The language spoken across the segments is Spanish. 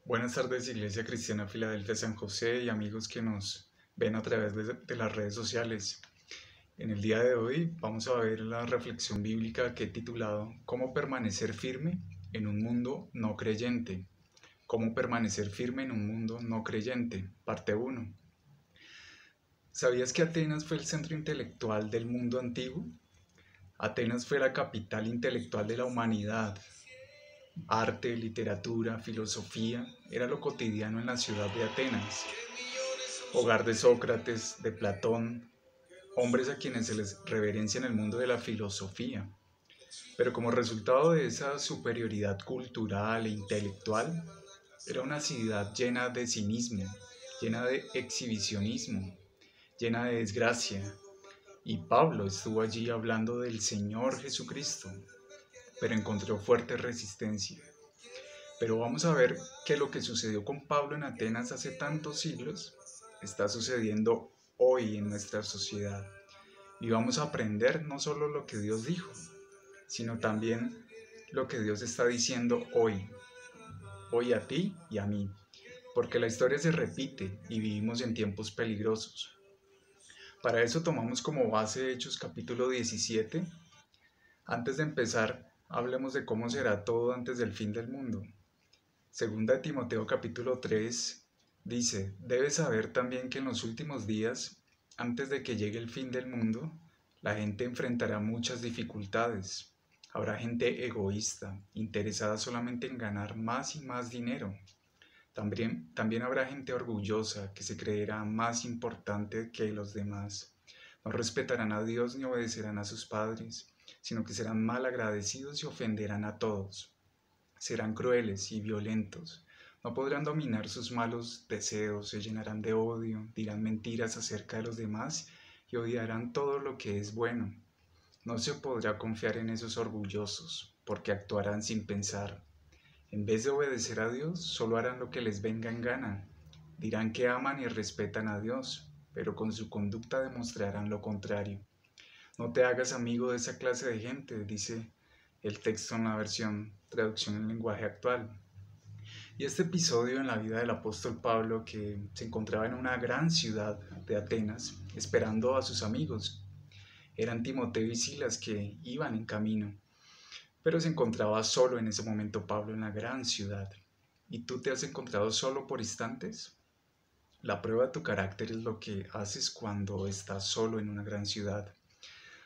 Buenas tardes, Iglesia Cristiana Filadelfia San José y amigos que nos ven a través de las redes sociales. En el día de hoy vamos a ver la reflexión bíblica que he titulado ¿Cómo permanecer firme en un mundo no creyente? ¿Cómo permanecer firme en un mundo no creyente? Parte 1. ¿Sabías que Atenas fue el centro intelectual del mundo antiguo? Atenas fue la capital intelectual de la humanidad. Arte, literatura, filosofía, era lo cotidiano en la ciudad de Atenas, hogar de Sócrates, de Platón, hombres a quienes se les reverencia en el mundo de la filosofía. Pero como resultado de esa superioridad cultural e intelectual, era una ciudad llena de cinismo, llena de exhibicionismo, llena de desgracia. Y Pablo estuvo allí hablando del Señor Jesucristo, pero encontró fuerte resistencia. Pero vamos a ver que lo que sucedió con Pablo en Atenas hace tantos siglos está sucediendo hoy en nuestra sociedad. Y vamos a aprender no solo lo que Dios dijo, sino también lo que Dios está diciendo hoy a ti y a mí, porque la historia se repite y vivimos en tiempos peligrosos. Para eso tomamos como base Hechos capítulo 17. Antes de empezar, hablemos de cómo será todo antes del fin del mundo. Segunda de Timoteo capítulo 3 dice, debes saber también que en los últimos días, antes de que llegue el fin del mundo, la gente enfrentará muchas dificultades. Habrá gente egoísta, interesada solamente en ganar más y más dinero. También habrá gente orgullosa que se creerá más importante que los demás. No respetarán a Dios ni obedecerán a sus padres, sino que serán mal agradecidos y ofenderán a todos. Serán crueles y violentos. No podrán dominar sus malos deseos, se llenarán de odio, dirán mentiras acerca de los demás y odiarán todo lo que es bueno. No se podrá confiar en esos orgullosos, porque actuarán sin pensar. En vez de obedecer a Dios, solo harán lo que les venga en gana. Dirán que aman y respetan a Dios, pero con su conducta demostrarán lo contrario. No te hagas amigo de esa clase de gente, dice el texto en la versión traducción en lenguaje actual. Y este episodio en la vida del apóstol Pablo, que se encontraba en una gran ciudad de Atenas, esperando a sus amigos, eran Timoteo y Silas que iban en camino, pero se encontraba solo en ese momento Pablo en la gran ciudad. ¿Y tú te has encontrado solo por instantes? La prueba de tu carácter es lo que haces cuando estás solo en una gran ciudad.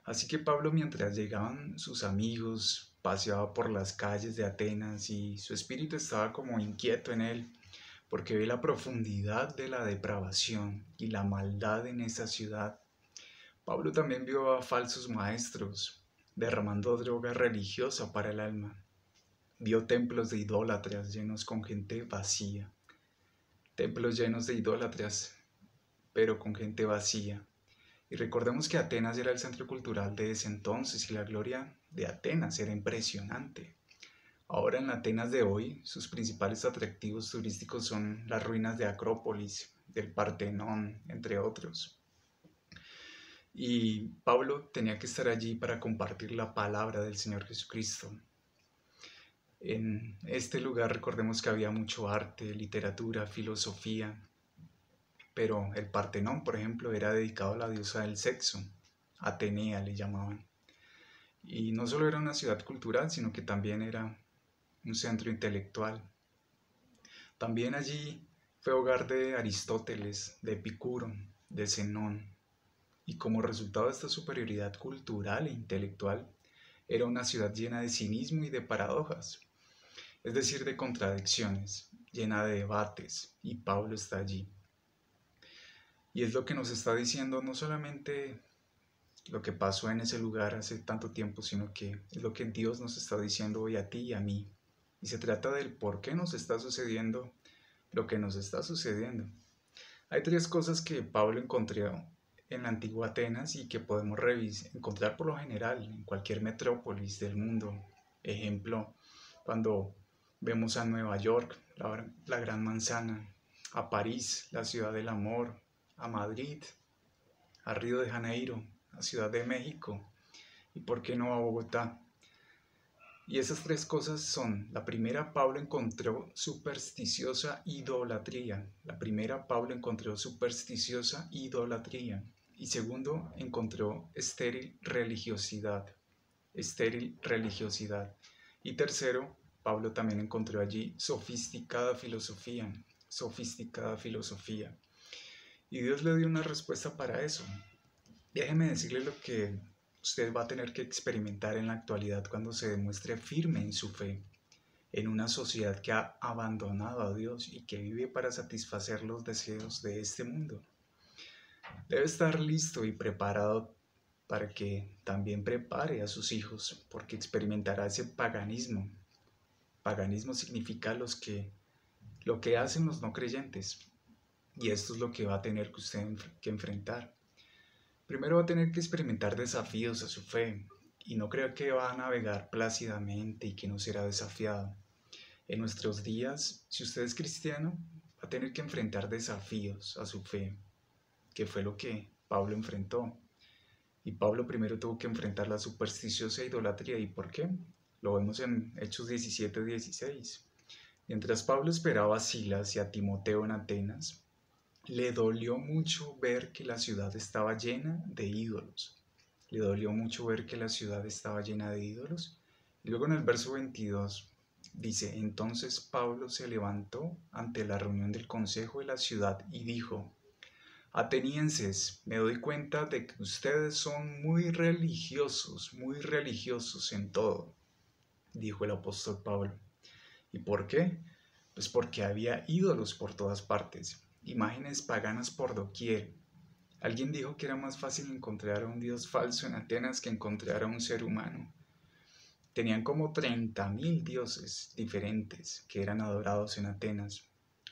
Así que Pablo, mientras llegaban sus amigos, paseaba por las calles de Atenas y su espíritu estaba como inquieto en él, porque ve la profundidad de la depravación y la maldad en esa ciudad. Pablo también vio a falsos maestros derramando droga religiosa para el alma. Vio templos de idólatras llenos con gente vacía. Templos llenos de idólatras, pero con gente vacía. Y recordemos que Atenas era el centro cultural de ese entonces y la gloria de Atenas era impresionante. Ahora en la Atenas de hoy, sus principales atractivos turísticos son las ruinas de Acrópolis, del Partenón, entre otros. Y Pablo tenía que estar allí para compartir la palabra del Señor Jesucristo. En este lugar recordemos que había mucho arte, literatura, filosofía, pero el Partenón, por ejemplo, era dedicado a la diosa del sexo, Atenea le llamaban. Y no solo era una ciudad cultural, sino que también era un centro intelectual. También allí fue hogar de Aristóteles, de Epicuro, de Zenón. Y como resultado de esta superioridad cultural e intelectual, era una ciudad llena de cinismo y de paradojas, es decir, de contradicciones, llena de debates, y Pablo está allí. Y es lo que nos está diciendo no solamente lo que pasó en ese lugar hace tanto tiempo, sino que es lo que Dios nos está diciendo hoy a ti y a mí. Y se trata del por qué nos está sucediendo lo que nos está sucediendo. Hay tres cosas que Pablo encontró en la antigua Atenas y que podemos encontrar por lo general en cualquier metrópolis del mundo. Ejemplo, cuando vemos a Nueva York, la Gran Manzana, a París, la ciudad del amor, a Madrid, a Río de Janeiro, a Ciudad de México y por qué no a Bogotá. Y esas tres cosas son, la primera, Pablo encontró supersticiosa idolatría. La primera, Pablo encontró supersticiosa idolatría. Y segundo, encontró estéril religiosidad. Estéril religiosidad. Y tercero, Pablo también encontró allí sofisticada filosofía. Sofisticada filosofía. Y Dios le dio una respuesta para eso. Déjeme decirle lo que usted va a tener que experimentar en la actualidad cuando se demuestre firme en su fe, en una sociedad que ha abandonado a Dios y que vive para satisfacer los deseos de este mundo. Debe estar listo y preparado para que también prepare a sus hijos, porque experimentará ese paganismo. Paganismo significa lo que hacen los no creyentes, y esto es lo que va a tener que usted que enfrentar. Primero va a tener que experimentar desafíos a su fe y no crea que va a navegar plácidamente y que no será desafiado. En nuestros días, si usted es cristiano, va a tener que enfrentar desafíos a su fe, que fue lo que Pablo enfrentó. Y Pablo primero tuvo que enfrentar la supersticiosa idolatría. ¿Y por qué? Lo vemos en Hechos 17-16. Mientras Pablo esperaba a Silas y a Timoteo en Atenas, le dolió mucho ver que la ciudad estaba llena de ídolos. Le dolió mucho ver que la ciudad estaba llena de ídolos. Y luego en el verso 22 dice, entonces Pablo se levantó ante la reunión del consejo de la ciudad y dijo, atenienses, me doy cuenta de que ustedes son muy religiosos en todo, dijo el apóstol Pablo. ¿Y por qué? Pues porque había ídolos por todas partes, imágenes paganas por doquier. Alguien dijo que era más fácil encontrar a un dios falso en Atenas que encontrar a un ser humano. Tenían como 30.000 dioses diferentes que eran adorados en Atenas.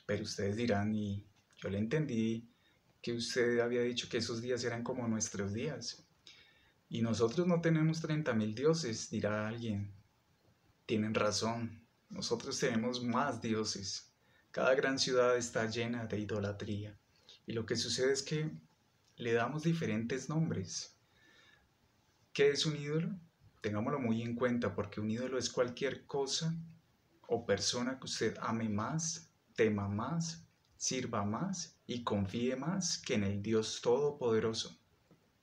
Pero ustedes dirán, y yo le entendí que usted había dicho que esos días eran como nuestros días. Y nosotros no tenemos 30.000 dioses, dirá alguien. Tienen razón, nosotros tenemos más dioses. Cada gran ciudad está llena de idolatría. Y lo que sucede es que le damos diferentes nombres. ¿Qué es un ídolo? Tengámoslo muy en cuenta porque un ídolo es cualquier cosa o persona que usted ame más, tema más, sirva más y confíe más que en el Dios Todopoderoso.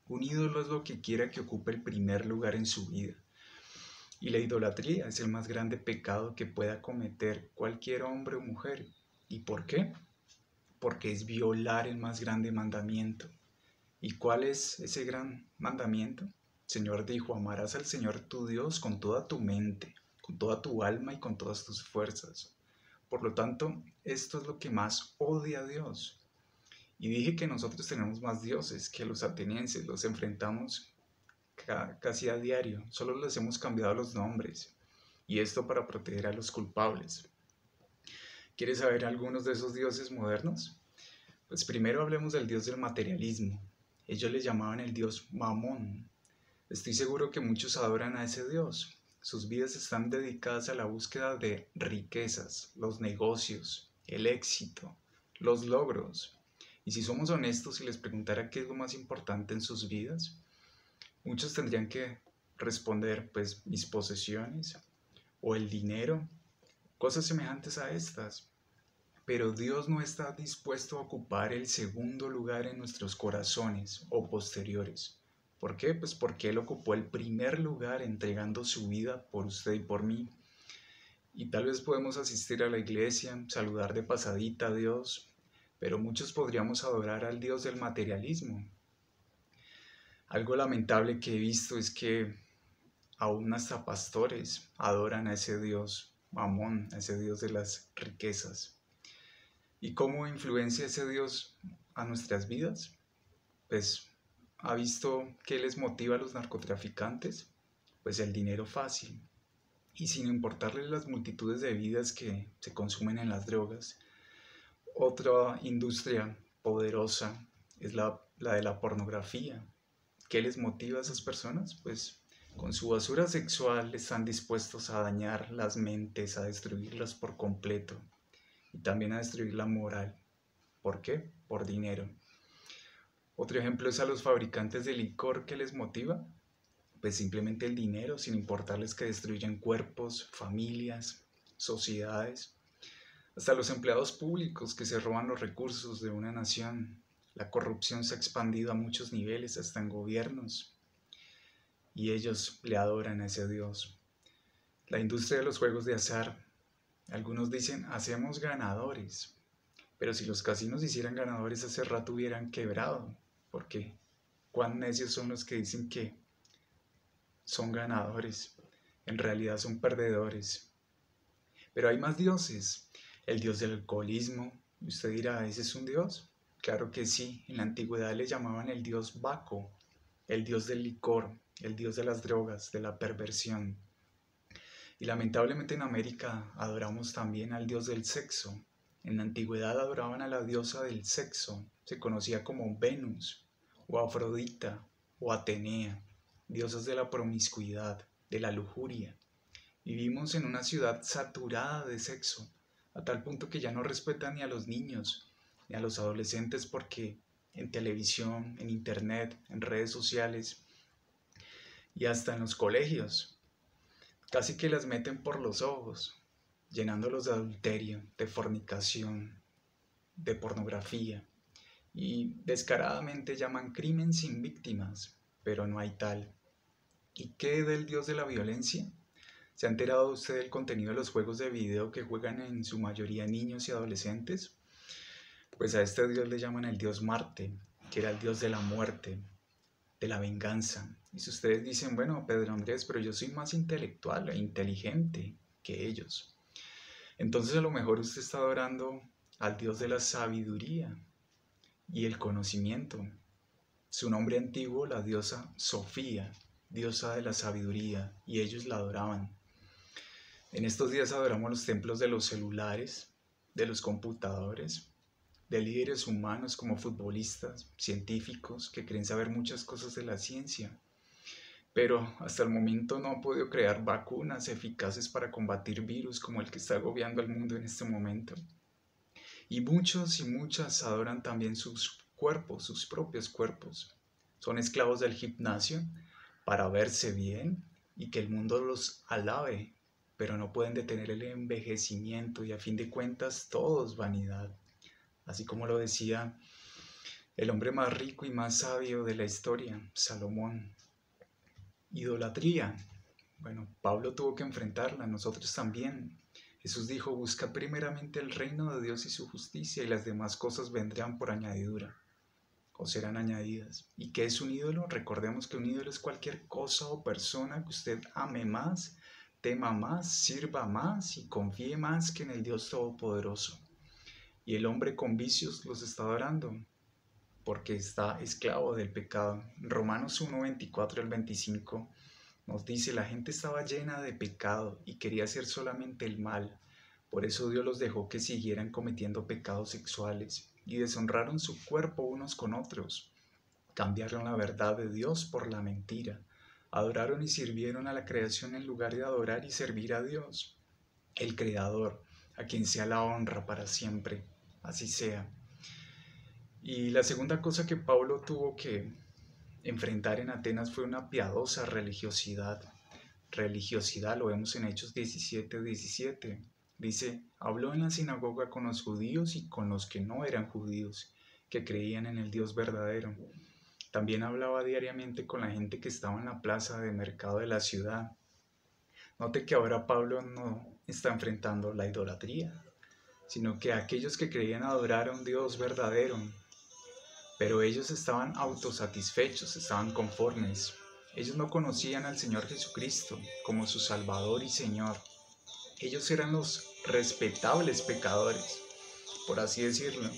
Un ídolo es lo que quiera que ocupe el primer lugar en su vida. Y la idolatría es el más grande pecado que pueda cometer cualquier hombre o mujer. ¿Y por qué? Porque es violar el más grande mandamiento. ¿Y cuál es ese gran mandamiento? El Señor dijo, amarás al Señor tu Dios con toda tu mente, con toda tu alma y con todas tus fuerzas. Por lo tanto, esto es lo que más odia a Dios. Y dije que nosotros tenemos más dioses que los atenienses, los enfrentamos casi a diario, solo les hemos cambiado los nombres, y esto para proteger a los culpables. ¿Quieres saber algunos de esos dioses modernos? Pues primero hablemos del dios del materialismo. Ellos le llamaban el dios Mamón. Estoy seguro que muchos adoran a ese dios. Sus vidas están dedicadas a la búsqueda de riquezas, los negocios, el éxito, los logros. Y si somos honestos y les preguntara qué es lo más importante en sus vidas, muchos tendrían que responder, pues, mis posesiones o el dinero, cosas semejantes a estas. Pero Dios no está dispuesto a ocupar el segundo lugar en nuestros corazones o posteriores. ¿Por qué? Pues porque Él ocupó el primer lugar entregando su vida por usted y por mí. Y tal vez podemos asistir a la iglesia, saludar de pasadita a Dios, pero muchos podríamos adorar al Dios del materialismo. Algo lamentable que he visto es que aún hasta pastores adoran a ese Dios Mamón, a ese Dios de las riquezas. ¿Y cómo influencia ese Dios a nuestras vidas? Pues, ¿ha visto qué les motiva a los narcotraficantes? Pues el dinero fácil. Y sin importarles las multitudes de vidas que se consumen en las drogas, otra industria poderosa es la de la pornografía. ¿Qué les motiva a esas personas? Pues con su basura sexual están dispuestos a dañar las mentes, a destruirlas por completo y también a destruir la moral. ¿Por qué? Por dinero. Otro ejemplo es a los fabricantes de licor. ¿Qué les motiva? pues simplemente el dinero, sin importarles que destruyan cuerpos, familias, sociedades, hasta los empleados públicos que se roban los recursos de una nación. La corrupción se ha expandido a muchos niveles, hasta en gobiernos, y ellos le adoran a ese Dios. La industria de los juegos de azar, algunos dicen, hacemos ganadores, pero si los casinos hicieran ganadores hace rato hubieran quebrado, porque cuán necios son los que dicen que son ganadores, en realidad son perdedores. Pero hay más dioses, el dios del alcoholismo, y usted dirá, ¿ese es un dios? Claro que sí, en la antigüedad le llamaban el dios Baco, el dios del licor, el dios de las drogas, de la perversión. Y lamentablemente en América adoramos también al dios del sexo. En la antigüedad adoraban a la diosa del sexo, se conocía como Venus, o Afrodita, o Atenea, diosas de la promiscuidad, de la lujuria. Vivimos en una ciudad saturada de sexo, a tal punto que ya no respetan ni a los niños, ni a los adolescentes porque en televisión, en internet, en redes sociales y hasta en los colegios, casi que las meten por los ojos, llenándolos de adulterio, de fornicación, de pornografía, y descaradamente llaman crimen sin víctimas, pero no hay tal. ¿Y qué del dios de la violencia? ¿Se ha enterado usted del contenido de los juegos de video que juegan en su mayoría niños y adolescentes? Pues a este dios le llaman el dios Marte, que era el dios de la muerte, de la venganza. Y si ustedes dicen, bueno, Pedro Andrés, pero yo soy más intelectual e inteligente que ellos, entonces a lo mejor usted está adorando al dios de la sabiduría y el conocimiento. Su nombre antiguo, la diosa Sofía, diosa de la sabiduría, y ellos la adoraban. En estos días adoramos los templos de los celulares, de los computadores, de líderes humanos como futbolistas, científicos que creen saber muchas cosas de la ciencia, pero hasta el momento no han podido crear vacunas eficaces para combatir virus como el que está agobiando al mundo en este momento. Y muchos y muchas adoran también sus cuerpos, sus propios cuerpos. Son esclavos del gimnasio para verse bien y que el mundo los alabe, pero no pueden detener el envejecimiento y a fin de cuentas todo es vanidad. Así como lo decía el hombre más rico y más sabio de la historia, Salomón. Idolatría. Bueno, Pablo tuvo que enfrentarla, nosotros también. Jesús dijo, busca primeramente el reino de Dios y su justicia y las demás cosas vendrán por añadidura o serán añadidas. ¿Y qué es un ídolo? Recordemos que un ídolo es cualquier cosa o persona que usted ame más, tema más, sirva más y confíe más que en el Dios Todopoderoso. Y el hombre con vicios los está adorando porque está esclavo del pecado. Romanos 1, 24 al 25 nos dice, la gente estaba llena de pecado y quería hacer solamente el mal. Por eso Dios los dejó que siguieran cometiendo pecados sexuales y deshonraron su cuerpo unos con otros. Cambiaron la verdad de Dios por la mentira. Adoraron y sirvieron a la creación en lugar de adorar y servir a Dios, el Creador, a quien sea la honra para siempre. Así sea. Y la segunda cosa que Pablo tuvo que enfrentar en Atenas fue una piadosa religiosidad. Religiosidad lo vemos en Hechos 17:17. Dice, habló en la sinagoga con los judíos y con los que no eran judíos, que creían en el Dios verdadero. También hablaba diariamente con la gente que estaba en la plaza de mercado de la ciudad. Note que ahora Pablo no está enfrentando la idolatría, sino que aquellos que creían adorar a un Dios verdadero, pero ellos estaban autosatisfechos, estaban conformes. Ellos no conocían al Señor Jesucristo como su Salvador y Señor. Ellos eran los respetables pecadores, por así decirlo.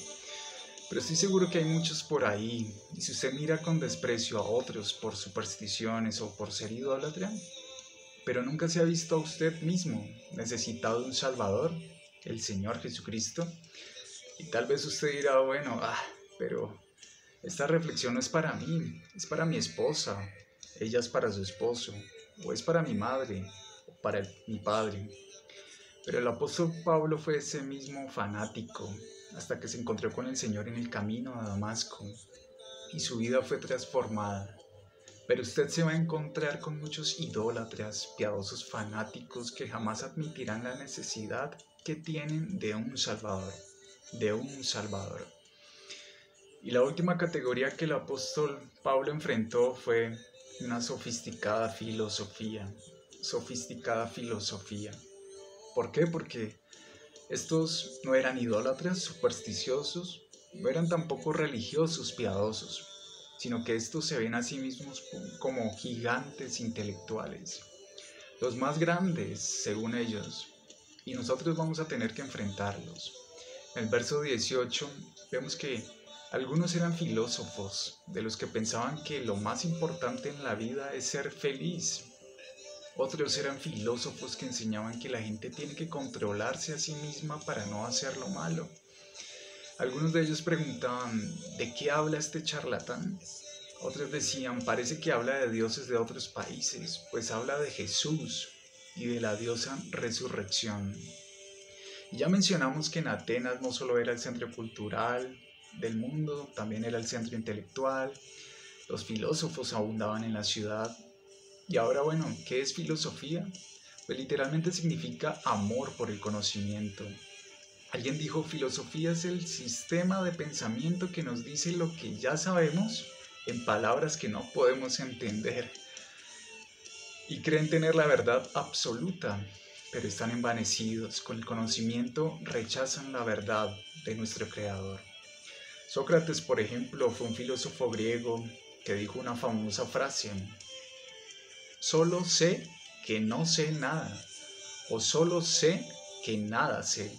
Pero estoy seguro que hay muchos por ahí, y si usted mira con desprecio a otros por supersticiones o por ser idólatra, pero nunca se ha visto a usted mismo necesitado de un Salvador, el Señor Jesucristo, y tal vez usted dirá, bueno, pero esta reflexión no es para mí, es para mi esposa, ella es para su esposo, o es para mi madre, o para mi padre. Pero el apóstol Pablo fue ese mismo fanático hasta que se encontró con el Señor en el camino a Damasco y su vida fue transformada. Pero usted se va a encontrar con muchos idólatras, piadosos fanáticos que jamás admitirán la necesidad que tienen de un Salvador, de un Salvador. Y la última categoría que el apóstol Pablo enfrentó fue una sofisticada filosofía. Sofisticada filosofía. ¿Por qué? Porque estos no eran idólatras, supersticiosos, no eran tampoco religiosos, piadosos, sino que estos se ven a sí mismos como gigantes intelectuales, los más grandes según ellos, y nosotros vamos a tener que enfrentarlos. En el verso 18 vemos que algunos eran filósofos, de los que pensaban que lo más importante en la vida es ser feliz. Otros eran filósofos que enseñaban que la gente tiene que controlarse a sí misma para no hacer lo malo. Algunos de ellos preguntaban, ¿de qué habla este charlatán? Otros decían, parece que habla de dioses de otros países, pues habla de Jesús y de la diosa resurrección. Y ya mencionamos que en Atenas no solo era el centro cultural del mundo, también era el centro intelectual. Los filósofos abundaban en la ciudad. Y ahora, bueno, ¿qué es filosofía? Pues literalmente significa amor por el conocimiento. Alguien dijo, filosofía es el sistema de pensamiento que nos dice lo que ya sabemos en palabras que no podemos entender. Y creen tener la verdad absoluta, pero están envanecidos. Con el conocimiento rechazan la verdad de nuestro Creador. Sócrates, por ejemplo, fue un filósofo griego que dijo una famosa frase: solo sé que no sé nada, o solo sé que nada sé.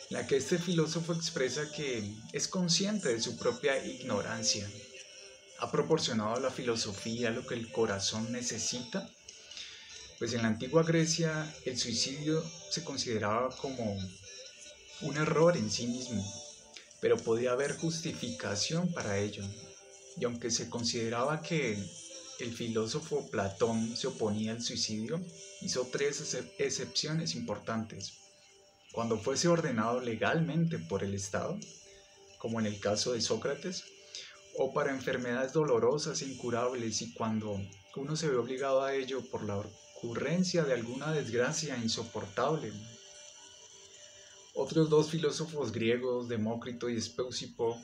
En la que este filósofo expresa que es consciente de su propia ignorancia. ¿Ha proporcionado a la filosofía lo que el corazón necesita? Pues en la antigua Grecia el suicidio se consideraba como un error en sí mismo, pero podía haber justificación para ello. Y aunque se consideraba que el filósofo Platón se oponía al suicidio, hizo tres excepciones importantes. Cuando fuese ordenado legalmente por el Estado, como en el caso de Sócrates, o para enfermedades dolorosas e incurables, y cuando uno se ve obligado a ello por la ocurrencia de alguna desgracia insoportable. Otros dos filósofos griegos, Demócrito y Espeusipo,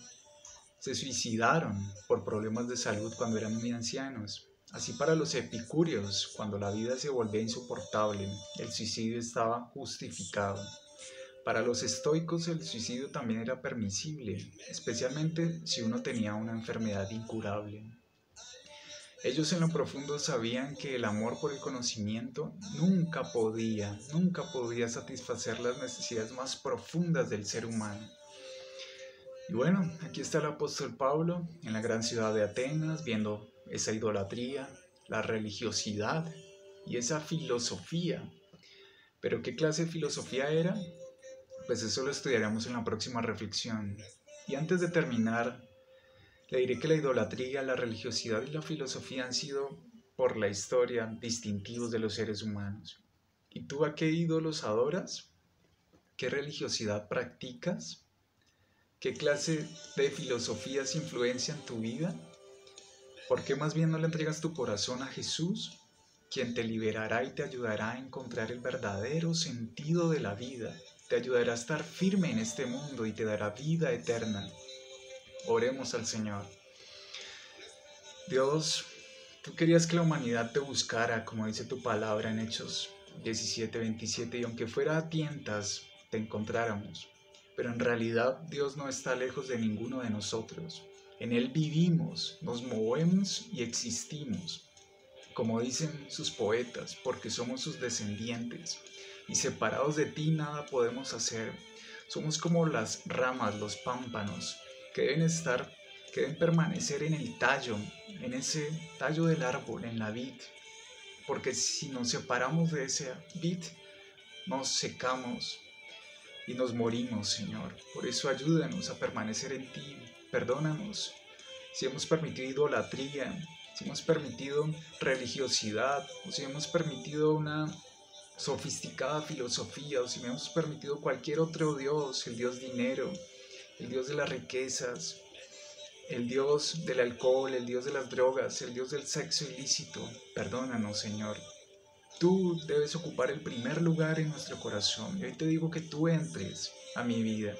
se suicidaron por problemas de salud cuando eran muy ancianos. Así para los epicúreos, cuando la vida se volvía insoportable, el suicidio estaba justificado. Para los estoicos el suicidio también era permisible, especialmente si uno tenía una enfermedad incurable. Ellos en lo profundo sabían que el amor por el conocimiento nunca podía satisfacer las necesidades más profundas del ser humano. Y bueno, aquí está el apóstol Pablo en la gran ciudad de Atenas, viendo esa idolatría, la religiosidad y esa filosofía. ¿Pero qué clase de filosofía era? Pues eso lo estudiaremos en la próxima reflexión. Y antes de terminar, le diré que la idolatría, la religiosidad y la filosofía han sido, por la historia, distintivos de los seres humanos. ¿Y tú a qué ídolos adoras? ¿Qué religiosidad practicas? ¿Qué clase de filosofías influencian tu vida? ¿Por qué más bien no le entregas tu corazón a Jesús, quien te liberará y te ayudará a encontrar el verdadero sentido de la vida? Te ayudará a estar firme en este mundo y te dará vida eterna. Oremos al Señor. Dios, tú querías que la humanidad te buscara, como dice tu palabra en Hechos 17:27, y aunque fuera a tientas, te encontráramos. Pero en realidad Dios no está lejos de ninguno de nosotros. En Él vivimos, nos movemos y existimos, como dicen sus poetas, porque somos sus descendientes, y separados de ti nada podemos hacer. Somos como las ramas, los pámpanos, que deben permanecer en el tallo, en ese tallo del árbol, en la vid, porque si nos separamos de ese vid, nos secamos y nos morimos, Señor. Por eso ayúdanos a permanecer en ti, perdónanos si hemos permitido idolatría, si hemos permitido religiosidad, o si hemos permitido una sofisticada filosofía, o si hemos permitido cualquier otro Dios, el Dios dinero, el Dios de las riquezas, el Dios del alcohol, el Dios de las drogas, el Dios del sexo ilícito. Perdónanos, Señor. Tú debes ocupar el primer lugar en nuestro corazón. Y hoy te digo que tú entres a mi vida.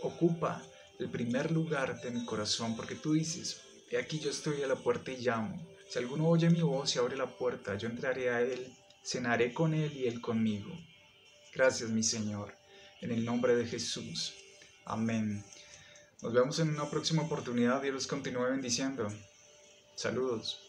Ocupa el primer lugar de mi corazón, porque tú dices, he aquí yo estoy a la puerta y llamo. Si alguno oye mi voz y abre la puerta, yo entraré a él, cenaré con él y él conmigo. Gracias, mi Señor, en el nombre de Jesús. Amén. Nos vemos en una próxima oportunidad. Dios los continúe bendiciendo. Saludos.